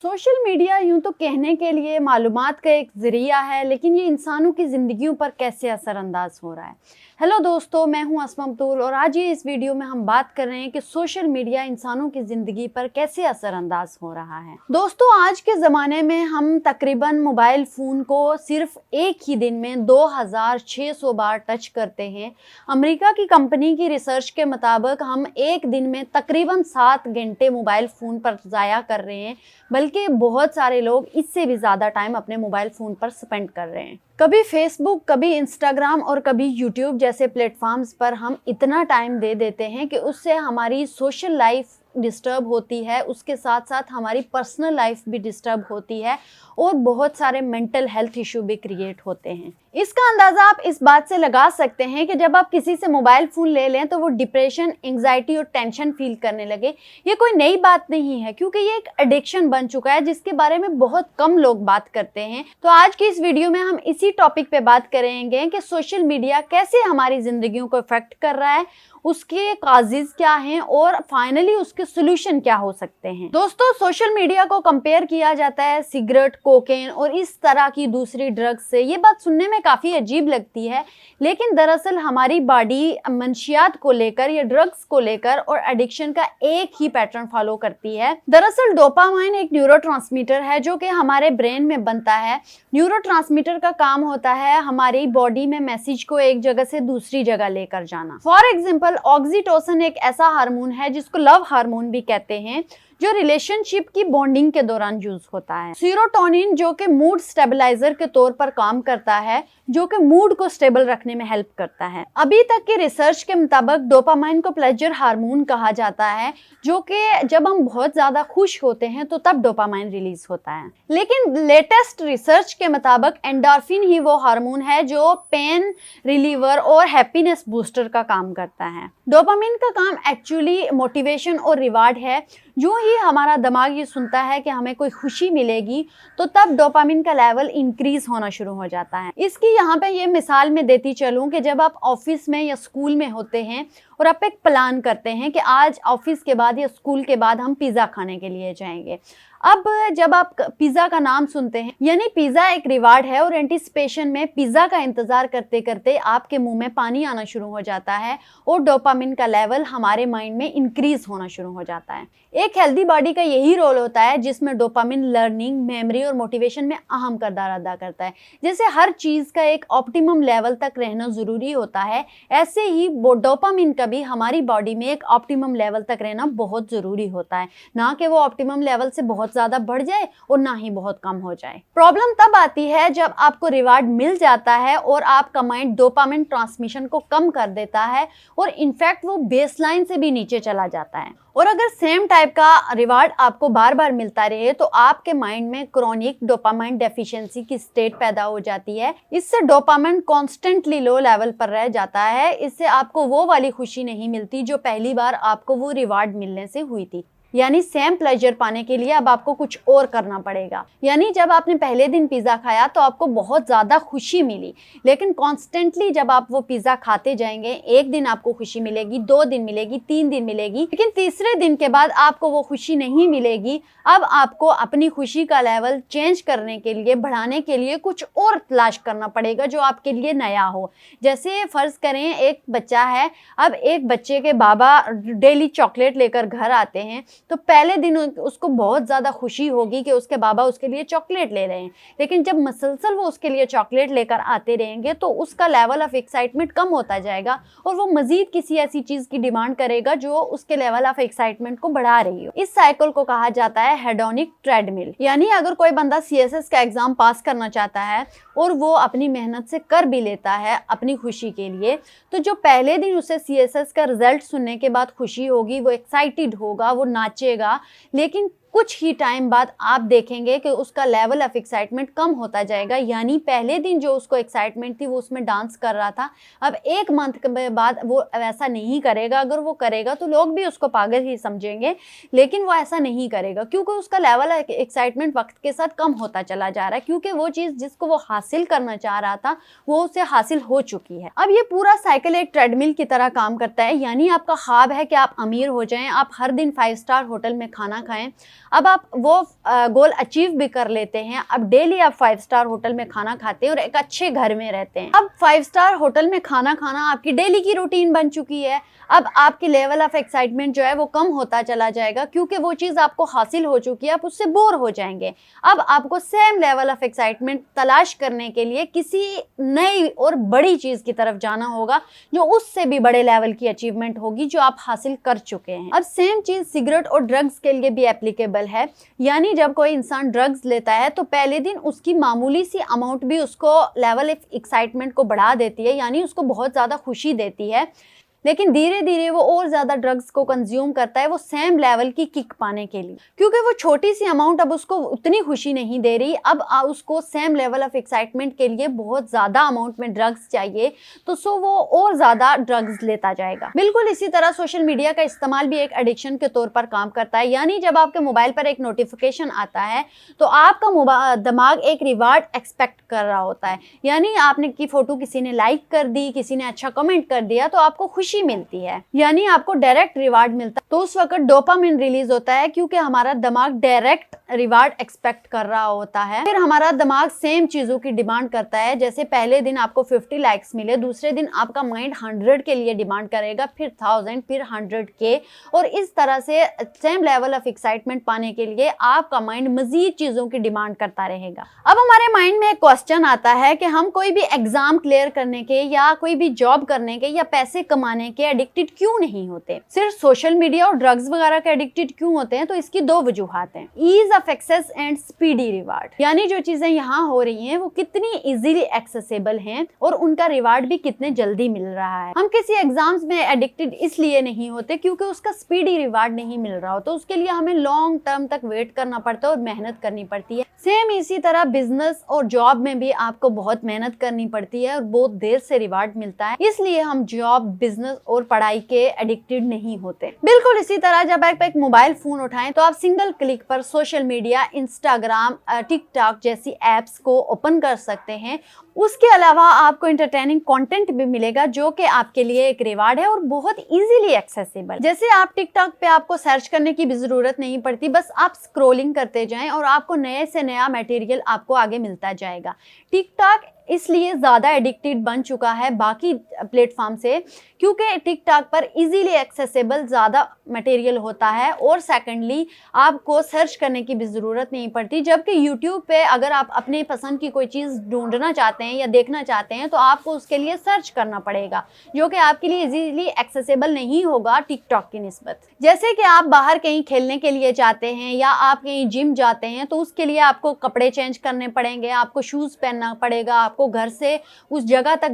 Social media यूं तो कहने के लिए मालूमात का एक ज़रिया है, लेकिन ये इंसानों की ज़िंदगियों पर कैसे असरअंदाज हो रहा है। हेलो दोस्तों, मैं हूं अस्मा अब्दुल और आज ये इस वीडियो में हम बात कर रहे हैं कि सोशल मीडिया इंसानों की ज़िंदगी पर कैसे असरअंदाज हो रहा है। दोस्तों, आज के ज़माने में हम तकरीबन मोबाइल फ़ोन को सिर्फ एक ही दिन में 2600 बार टच करते हैं। अमेरिका की कंपनी की रिसर्च के मुताबिक हम एक दिन में तकरीबन 7 घंटे मोबाइल फ़ोन पर ज़ाया कर रहे हैं, बल्कि बहुत सारे लोग इससे भी ज़्यादा टाइम अपने मोबाइल फ़ोन पर स्पेंड कर रहे हैं। कभी फेसबुक, कभी इंस्टाग्राम और कभी यूट्यूब जैसे प्लेटफॉर्म्स पर हम इतना टाइम दे देते हैं कि उससे हमारी सोशल लाइफ डिस्टर्ब होती है, उसके साथ साथ हमारी पर्सनल लाइफ भी डिस्टर्ब होती है और बहुत सारे मेंटल हेल्थ इशू भी क्रिएट होते हैं। इसका अंदाज़ा आप इस बात से लगा सकते हैं कि जब आप किसी से मोबाइल फ़ोन ले लें तो वो डिप्रेशन, एंग्जाइटी और टेंशन फील करने लगे। ये कोई नई बात नहीं है, क्योंकि ये एक एडिक्शन बन चुका है जिसके बारे में बहुत कम लोग बात करते हैं। तो आज की इस वीडियो में हम इसी टॉपिक पे बात करेंगे कि सोशल मीडिया कैसे हमारी ज़िंदगियों को इफेक्ट कर रहा है, उसके काजेज क्या हैं और फाइनली उसके सोल्यूशन क्या हो सकते हैं। दोस्तों, सोशल मीडिया को कंपेयर किया जाता है सिगरेट, कोकेन और इस तरह की दूसरी ड्रग्स से। ये बात सुनने में काफ़ी अजीब लगती है, लेकिन दरअसल हमारी बॉडी मंशियात को लेकर या ड्रग्स को लेकर और एडिक्शन का एक ही पैटर्न फॉलो करती है। दरअसल डोपामाइन एक न्यूरोट्रांसमीटर है जो कि हमारे ब्रेन में बनता है। न्यूरोट्रांसमीटर का काम होता है हमारी बॉडी में मैसेज को एक जगह से दूसरी जगह लेकर जाना। फॉर एग्जाम्पल, ऑक्सीटोसिन एक ऐसा हार्मोन है जिसको लव हार्मोन भी कहते हैं, जो रिलेशनशिप की बॉन्डिंग के दौरान यूज होता है। सीरोटोनिन जो कि मूड स्टेबलाइजर के तौर पर काम करता है, जो कि मूड को स्टेबल रखने में हेल्प करता है। अभी तक की रिसर्च के मुताबिक डोपामाइन को प्लेजर हार्मोन कहा जाता है, जो कि जब हम बहुत ज्यादा खुश होते हैं तो तब डोपामाइन रिलीज होता है। लेकिन लेटेस्ट रिसर्च के मुताबिक एंडोर्फिन ही वो हार्मोन है जो पेन रिलीवर और हैप्पीनेस बूस्टर का काम करता है। डोपामाइन का काम एक्चुअली मोटिवेशन और रिवार्ड है। जो ही हमारा दिमाग ये सुनता है कि हमें कोई खुशी मिलेगी तो तब डोपामिन का लेवल इंक्रीज होना शुरू हो जाता है। इसकी यहाँ पे ये मिसाल मैं देती चलूँ कि जब आप ऑफिस में या स्कूल में होते हैं और आप एक प्लान करते हैं कि आज ऑफिस के बाद या स्कूल के बाद हम पिज़्ज़ा खाने के लिए जाएंगे। अब जब आप पिज़्ज़ा का नाम सुनते हैं, यानी पिज़्ज़ा एक रिवार्ड है और एंटिसिपेशन में पिज़्ज़ा का इंतज़ार करते करते आपके मुंह में पानी आना शुरू हो जाता है और डोपामिन का लेवल हमारे माइंड में इंक्रीज होना शुरू हो जाता है। एक हेल्दी बॉडी का यही रोल होता है जिसमें डोपामिन लर्निंग, मेमोरी और मोटिवेशन में अहम किरदार अदा करता है। जैसे हर चीज़ का एक ऑप्टिमम लेवल तक रहना ज़रूरी होता है, ऐसे ही डोपामिन का भी हमारी बॉडी में एक ऑप्टिमम लेवल तक रहना बहुत ज़रूरी होता है, ना कि वो ऑप्टिमम लेवल से बहुत ज़्यादा बढ़ जाए और ना ही बहुत कम हो जाए। प्रॉब्लम तब आती है जब आपको रिवार्ड मिल जाता है और आपका माइंड डोपामिन ट्रांसमिशन को कम कर देता है और इनफैक्ट वो बेसलाइन से भी नीचे चला जाता है। और अगर सेम टाइप का रिवार्ड आपको बार बार मिलता रहे तो आपके माइंड में क्रोनिक डोपामाइन डेफिशिएंसी की स्टेट पैदा हो जाती है। इससे डोपामाइन कॉन्स्टेंटली लो लेवल पर रह जाता है। इससे आपको वो वाली खुशी नहीं मिलती जो पहली बार आपको वो रिवार्ड मिलने से हुई थी। यानी सेम प्लेजर पाने के लिए अब आपको कुछ और करना पड़ेगा। यानी जब आपने पहले दिन पिज़्ज़ा खाया तो आपको बहुत ज़्यादा खुशी मिली, लेकिन कॉन्स्टेंटली जब आप वो पिज़्ज़ा खाते जाएंगे, एक दिन आपको खुशी मिलेगी, 2 दिन मिलेगी, 3 दिन मिलेगी, लेकिन तीसरे दिन के बाद आपको वो खुशी नहीं मिलेगी। अब आपको अपनी खुशी का लेवल चेंज करने के लिए, बढ़ाने के लिए कुछ और तलाश करना पड़ेगा जो आपके लिए नया हो। जैसे फ़र्ज़ करें एक बच्चा है, अब एक बच्चे के बाबा डेली चॉकलेट लेकर घर आते हैं तो पहले दिन उसको बहुत ज़्यादा खुशी होगी कि उसके बाबा उसके लिए चॉकलेट ले रहे हैं, लेकिन जब मसलसल वो उसके लिए चॉकलेट लेकर आते रहेंगे तो उसका लेवल ऑफ एक्साइटमेंट कम होता जाएगा और वो मज़ीद किसी ऐसी चीज़ की डिमांड करेगा जो उसके लेवल ऑफ एक्साइटमेंट को बढ़ा रही हो। इस साइकिल को कहा जाता है हेडोनिक ट्रेडमिल। यानी अगर कोई बंदा CSS का एग्ज़ाम पास करना चाहता है और वो अपनी मेहनत से कर भी लेता है अपनी खुशी के लिए, तो जो पहले दिन उसे CSS का रिजल्ट सुनने के बाद खुशी होगी, वो एक्साइटेड होगा, वो नाचेगा, लेकिन कुछ ही टाइम बाद आप देखेंगे कि उसका लेवल ऑफ एक्साइटमेंट कम होता जाएगा। यानी पहले दिन जो उसको एक्साइटमेंट थी वो उसमें डांस कर रहा था, अब 1 मंथ के बाद वो वैसा नहीं करेगा। अगर वो करेगा तो लोग भी उसको पागल ही समझेंगे, लेकिन वो ऐसा नहीं करेगा क्योंकि उसका लेवल ऑफ एक्साइटमेंट वक्त के साथ कम होता चला जा रहा है, क्योंकि वो चीज़ जिसको वो हासिल करना चाह रहा था वो उसे हासिल हो चुकी है। अब ये पूरा साइकिल एक ट्रेडमिल की तरह काम करता है। यानी आपका ख्वाब है कि आप अमीर हो जाएं, आप हर दिन 5 स्टार होटल में खाना खाएं, अब आप वो गोल अचीव भी कर लेते हैं। अब डेली आप 5 स्टार होटल में खाना खाते हैं और एक अच्छे घर में रहते हैं। अब 5 स्टार होटल में खाना खाना आपकी डेली की रूटीन बन चुकी है। अब आपकी लेवल ऑफ एक्साइटमेंट जो है वो कम होता चला जाएगा, क्योंकि वो चीज़ आपको हासिल हो चुकी है, आप उससे बोर हो जाएंगे। अब आपको सेम लेवल ऑफ एक्साइटमेंट तलाश करने के लिए किसी नई और बड़ी चीज़ की तरफ जाना होगा, जो उससे भी बड़े लेवल की अचीवमेंट होगी जो आप हासिल कर चुके हैं। अब सेम चीज़ सिगरेट और ड्रग्स के लिए भी एप्लीकेबल है। यानी जब कोई इंसान ड्रग्स लेता है तो पहले दिन उसकी मामूली सी अमाउंट भी उसको लेवल ऑफ एक्साइटमेंट को बढ़ा देती है, यानी उसको बहुत ज़्यादा खुशी देती है। लेकिन धीरे धीरे वो और ज़्यादा ड्रग्स को कंज्यूम करता है वो सेम लेवल की किक पाने के लिए, क्योंकि वो छोटी सी अमाउंट अब उसको उतनी खुशी नहीं दे रही। अब उसको सेम लेवल ऑफ एक्साइटमेंट के लिए बहुत ज़्यादा अमाउंट में ड्रग्स चाहिए, तो सो वो और ज़्यादा ड्रग्स लेता जाएगा। बिल्कुल इसी तरह सोशल मीडिया का इस्तेमाल भी एक एडिक्शन के तौर पर काम करता है। यानी जब आपके मोबाइल पर एक नोटिफिकेशन आता है तो आपका दिमाग एक रिवार्ड एक्सपेक्ट कर रहा होता है। यानी आपने की फ़ोटो किसी ने लाइक कर दी, किसी ने अच्छा कमेंट कर दिया, तो आपको खुशी मिलती है, यानी आपको डायरेक्ट रिवार्ड मिलता है। तो उस वक्त डोपामिन रिलीज होता है, क्योंकि हमारा दिमाग डायरेक्ट रिवार्ड एक्सपेक्ट कर रहा होता है। फिर हमारा दिमाग सेम चीजों की डिमांड करता है। जैसे पहले दिन आपको 50 लाइक्स मिले, दूसरे दिन आपका माइंड 100 के लिए डिमांड करेगा, फिर 1000, फिर 100 के, और इस तरह से सेम लेवल ऑफ एक्साइटमेंट पाने के लिए आपका माइंड मजीद चीजों की डिमांड करता रहेगा। अब हमारे माइंड में एक क्वेश्चन आता है कि हम कोई भी एग्जाम क्लियर करने के या कोई भी जॉब करने के या पैसे कमाने के एडिक्टेड क्यों नहीं होते, सिर्फ सोशल मीडिया और ड्रग्स वगैरह के एडिक्टेड क्यों होते हैं? तो इसकी दो वजूहात हैं। Ease of access and speedy reward, यानी जो चीजें यहाँ हो रही हैं वो कितनी इजीली एक्सेसिबल हैं और उनका रिवार्ड भी कितने जल्दी मिल रहा है। हम किसी एग्जाम्स में एडिक्टेड इसलिए नहीं होते क्योंकि उसका स्पीडी रिवार्ड नहीं मिल रहा हो, तो उसके लिए हमें लॉन्ग टर्म तक वेट करना पड़ता है और मेहनत करनी पड़ती है। सेम इसी तरह बिजनेस और जॉब में भी आपको बहुत मेहनत करनी पड़ती है और बहुत देर से रिवार्ड मिलता है, इसलिए हम जॉब, बिजनेस और पढ़ाई के एडिक्टेड नहीं होते। बिल्कुल इसी तरह जब आप एक मोबाइल फोन उठाएं तो आप सिंगल क्लिक पर सोशल मीडिया, इंस्टाग्राम, टिकटॉक जैसी एप्स को ओपन कर सकते हैं। उसके अलावा आपको एंटरटेनिंग कंटेंट भी मिलेगा जो कि आपके लिए एक रिवार्ड है और बहुत इजीली एक्सेसिबल। जैसे आप टिकटॉक पे आपको सर्च करने की भी जरूरत नहीं पड़ती, बस आप स्क्रॉलिंग करते जाएं और आपको नए से नया मटेरियल आपको आगे मिलता जाएगा। टिकटॉक इसलिए ज़्यादा एडिक्टेड बन चुका है बाकी प्लेटफॉर्म से, क्योंकि टिकटॉक पर इजीली एक्सेसिबल ज़्यादा मटेरियल होता है और सेकंडली आपको सर्च करने की भी ज़रूरत नहीं पड़ती। जबकि यूट्यूब पे अगर आप अपने पसंद की कोई चीज़ ढूंढना चाहते हैं या देखना चाहते हैं तो आपको उसके लिए सर्च करना पड़ेगा, जो कि आपके लिए इजीली एक्सेसिबल नहीं होगा टिकटॉक की निस्बत। जैसे कि आप बाहर कहीं खेलने के लिए जाते हैं या आप कहीं जिम जाते हैं तो उसके लिए आपको कपड़े चेंज करने पड़ेंगे, आपको शूज़ पहनना पड़ेगा, आपको घर से उस जगह तक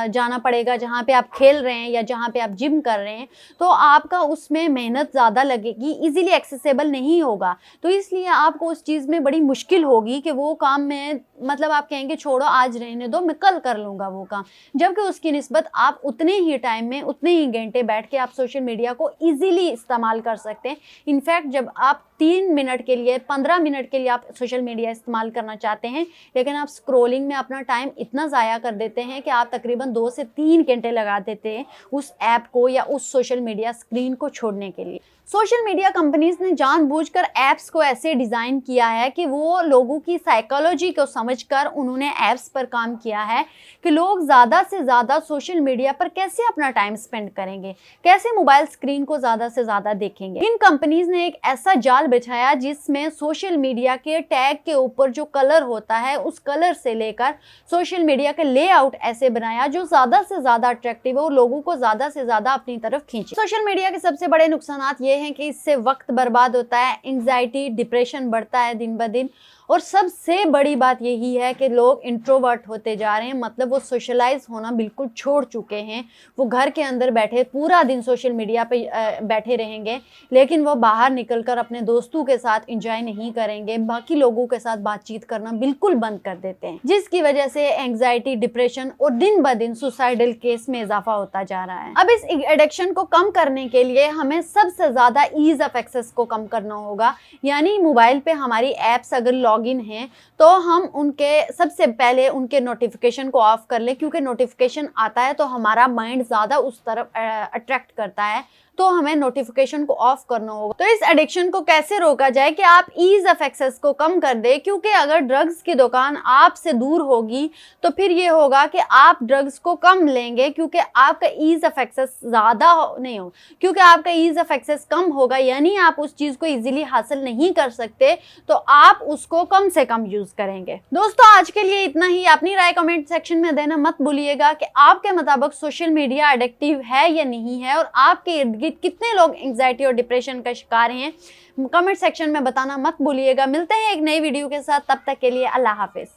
जाना पड़ेगा जहाँ पे आप खेल रहे हैं या जहाँ पे आप जिम कर रहे हैं, तो आपका उसमें मेहनत ज़्यादा लगेगी, इजीली एक्सेसिबल नहीं होगा। तो इसलिए आपको उस चीज़ में बड़ी मुश्किल होगी कि वो काम में, मतलब आप कहेंगे छोड़ो आज रहने दो, मैं कल कर लूँगा वो काम, जबकि उसकी निस्बत आप उतने ही टाइम में उतने ही घंटे बैठ के आप सोशल मीडिया को ईजिली इस्तेमाल कर सकते हैं। इनफैक्ट जब आप 3 मिनट के लिए, 15 मिनट के लिए आप सोशल मीडिया इस्तेमाल करना चाहते हैं, लेकिन आप स्क्रॉलिंग में अपना टाइम इतना ज़ाया कर देते हैं कि आप तकरीबन 2 से 3 घंटे लगा देते हैं उस ऐप को या उस सोशल मीडिया स्क्रीन को छोड़ने के लिए। सोशल मीडिया कंपनीज ने जानबूझकर ऐप्स को ऐसे डिज़ाइन किया है कि वो लोगों की साइकोलॉजी को समझकर उन्होंने ऐप्स पर काम किया है कि लोग ज़्यादा से ज़्यादा सोशल मीडिया पर कैसे अपना टाइम स्पेंड करेंगे, कैसे मोबाइल स्क्रीन को ज़्यादा से ज़्यादा देखेंगे। इन कंपनीज ने एक ऐसा जाल बिछाया जिसमें सोशल मीडिया के टैग के ऊपर जो कलर होता है उस कलर से लेकर सोशल मीडिया के लेआउट ऐसे बनाया जो ज़्यादा से ज़्यादा अट्रैक्टिव हो और लोगों को ज़्यादा से ज़्यादा अपनी तरफ खींचे। सोशल मीडिया के सबसे बड़े नुकसानात ये हैं कि इससे वक्त बर्बाद होता है, एंग्जाइटी, डिप्रेशन बढ़ता है दिन ब दिन, और सबसे बड़ी बात यही है कि लोग इंट्रोवर्ट होते जा रहे हैं, मतलब वो सोशलाइज होना बिल्कुल छोड़ चुके हैं। वो घर के अंदर बैठे पूरा दिन सोशल मीडिया पे बैठे रहेंगे, लेकिन वो बाहर निकलकर अपने दोस्तों के साथ एंजॉय नहीं करेंगे, बाकी लोगों के साथ बातचीत करना बिल्कुल बंद कर देते हैं, जिसकी वजह से एंग्जाइटी, डिप्रेशन और दिन ब दिन सुसाइडल केस में इजाफा होता जा रहा है। अब इस एडिक्शन को कम करने के लिए हमें सबसे ज़्यादा ईज ऑफ एक्सेस को कम करना होगा। यानी मोबाइल पे हमारी ऐप्स अगर लॉगिन हैं तो हम उनके सबसे पहले उनके नोटिफिकेशन को ऑफ कर लें, क्योंकि नोटिफिकेशन आता है तो हमारा माइंड ज़्यादा उस तरफ अट्रैक्ट करता है। तो हमें नोटिफिकेशन को ऑफ करना होगा। तो इस एडिक्शन को कैसे रोका जाए कि आप ईज ऑफ एक्सेस को कम कर दे, क्योंकि अगर ड्रग्स की दुकान आपसे दूर होगी तो फिर ये होगा कि आप ड्रग्स को कम लेंगे, क्योंकि आपका ईज ऑफ एक्सेस ज्यादा नहीं हो, क्योंकि आपका ईज ऑफ एक्सेस कम होगा यानी आप उस चीज को इजीली हासिल नहीं कर सकते, तो आप उसको कम से कम यूज करेंगे। दोस्तों आज के लिए इतना ही। अपनी राय कमेंट सेक्शन में देना मत भूलिएगा कि आपके मुताबिक सोशल मीडिया एडिक्टिव है या नहीं है, और आपके इर्द गिर्द कितने लोग एंग्जाइटी और डिप्रेशन का शिकार हैं। कमेंट सेक्शन में बताना मत भूलिएगा। मिलते हैं एक नई वीडियो के साथ, तब तक के लिए अल्लाह हाफिज।